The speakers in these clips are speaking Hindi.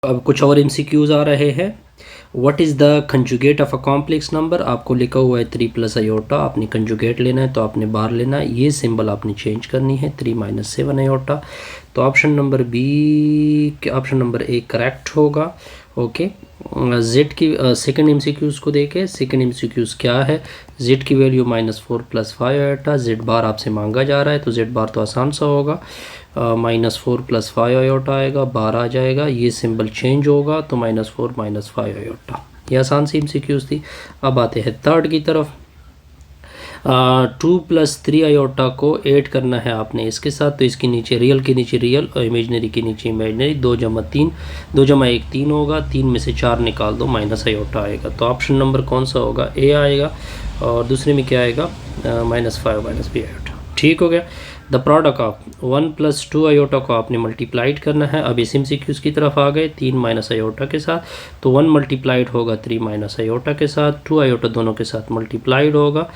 अब कुछ और MCQs आ रहे हैं। What is the conjugate of a complex number. आपको लिखा हुआ है 3 प्लस आयोटा, आपने कंजुगेट लेना है तो आपने बाहर लेना है, ये सिंबल आपने चेंज करनी है 3 माइनस 7 आयोटा। तो option number B, option number A correct होगा। ओके, जेड की सेकेंड MCQs को देखें। सेकेंड MCQs क्या है, जेड की वैल्यू -4 + 5 आयोटा। जेड बार आपसे मांगा जा रहा है तो जेड बार तो आसान सा होगा, -4 + 5 आयोटा आएगा, बार आ जाएगा, ये सिंबल चेंज होगा तो -4 - 5 आयोटा। ये आसान सी MCQs थी। अब आते हैं थर्ड की तरफ। 2 + 3 आयोटा को ऐड करना है आपने इसके साथ, तो इसके नीचे रियल के नीचे रियल और इमेजनरी के नीचे इमेजनरी, 2 + 3, 2 + 1 3 होगा, 3 में से 4 निकाल दो, माइनस आयोटा आएगा। तो ऑप्शन नंबर कौन सा होगा, ए आएगा, और दूसरे में क्या आएगा, -5 - b आयोटा। ठीक हो गया। द प्रोडक्ट ऑफ 1 + 2 आयोटा को आपने मल्टीप्लाइड करना है। अब इस MCQs की तरफ आ गए, 3 माइनस आयोटा के साथ, तो 1 मल्टीप्लाइड होगा 3 माइनस आयोटा के साथ, 2 आयोटा दोनों के साथ मल्टीप्लाइड होगा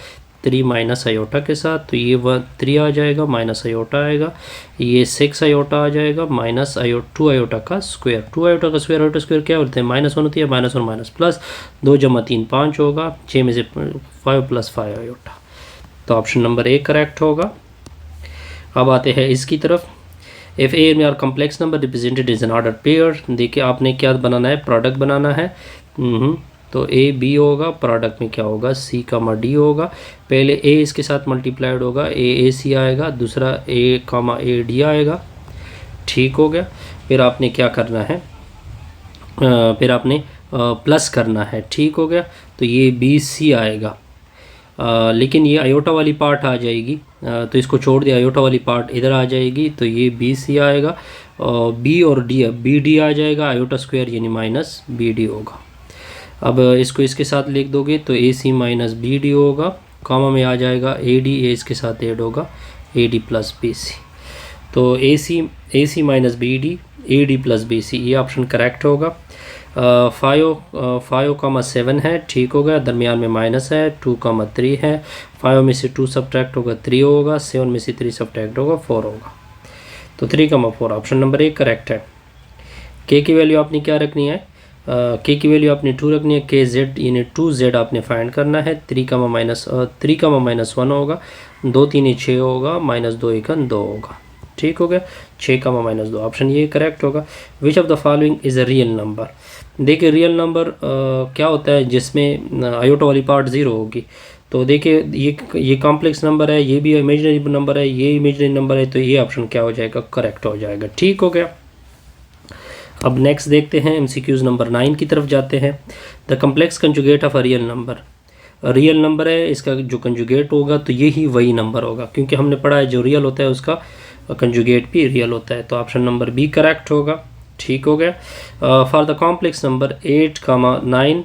3 माइनस आयोटा के साथ, तो ये 3 आ जाएगा, माइनस आयोटा आएगा, ये 6 आयोटा आ जाएगा, माइनस 2 आयोटा का स्क्वायर। 2 आयोटा का स्क्वायर, आयोटा स्क्वायर क्या होते हैं, -1 होती है, माइनस और माइनस प्लस, 2 + 3 5 होगा, 6 में से 5 + 5 आयोटा। तो ऑप्शन नंबर ए करेक्ट होगा। अब आते हैं इसकी तरफ। इफ़ ए में are complex number represented is an order pair. देखिए आपने क्या बनाना है, प्रोडक्ट बनाना है। तो ए बी होगा, प्रोडक्ट में क्या होगा, सी कामा डी होगा। पहले ए इसके साथ मल्टीप्लाइड होगा, ए सी आएगा, दूसरा ए कामा ए डी आएगा। ठीक हो गया। फिर आपने क्या करना है, फिर आपने प्लस करना है। ठीक हो गया। तो ये बी सी आएगा, लेकिन ये आयोटा वाली पार्ट आ जाएगी, तो इसको छोड़ दिया, आयोटा वाली पार्ट इधर आ जाएगी, तो ये बी सी आएगा, और बी और डी, बी डी आ जाएगा, आयोटा स्क्वायर यानी माइनस बी डी होगा। अब इसको इसके साथ लिख दोगे तो A C minus B D होगा, कॉमा में आ जाएगा ए डी, ए इसके साथ ऐड होगा, A D plus B C. तो A C minus B D, A D plus B C, ये ऑप्शन करेक्ट होगा। 5,7 है। ठीक होगा। दरमियान में माइनस है, 2,3 है, 5 में से 2 सब्ट्रैक्ट होगा 3 होगा, 7 में से 3 सब्ट्रैक्ट होगा 4 होगा। तो 3,4 ऑप्शन नंबर 1 करेक्ट है। के की वैल्यू आपने क्या रखनी है, के की वैल्यू आपने 2 रखनी है, के जेड यानी 2z आपने फाइंड करना है। 3,-1 होगा, 2 3 6 होगा, -2 1 2 होगा। ठीक हो गया। 6,-2 ऑप्शन ये करेक्ट होगा। Which of the following is a real number. देखिए रियल नंबर क्या होता है, जिसमें आयोटा वाली पार्ट 0 होगी। तो देखिए ये कॉम्प्लेक्स नंबर है, ये भी इमेजिनरी नंबर है, ये इमेजिनरी नंबर है, तो ये ऑप्शन क्या हो जाएगा, करेक्ट हो जाएगा। ठीक हो गया। अब नेक्स्ट देखते हैं, MCQs नंबर 9 की तरफ जाते हैं। The complex conjugate of a real number. Real number है, इसका जो कंजुगेट होगा तो यही वही नंबर होगा, क्योंकि हमने पढ़ा है जो रियल होता है उसका कंजुगेट भी रियल होता है। तो ऑप्शन नंबर बी करेक्ट होगा। ठीक हो गया। फॉर द कॉम्प्लेक्स नंबर 8,9,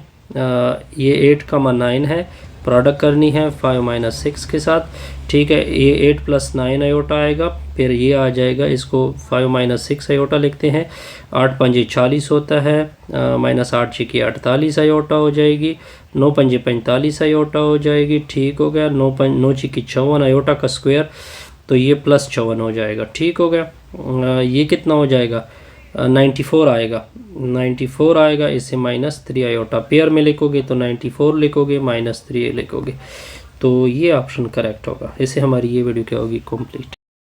ये 8,9 है, प्रोडक्ट करनी है 5 - 6 के साथ। ठीक है। ये 8 + 9 आयोटा आएगा, फिर ये आ जाएगा, इसको 5 - 6 आयोटा लिखते हैं। 8 पंजे 40 होता है, -8 6 की 48 आयोटा हो जाएगी, 9 पंजे 45 आयोटा हो जाएगी। ठीक हो गया। 9 6 की 54 आयोटा का स्क्वायर, तो ये +54 हो जाएगा। ठीक हो गया। ये कितना हो जाएगा, 94 आएगा, 94 आएगा, इससे -3 आयोटा पेयर में लिखोगे तो 94 लिखोगे, -3 लिखोगे, तो ये ऑप्शन करेक्ट होगा। इससे हमारी ये वीडियो क्या होगी, कंप्लीट।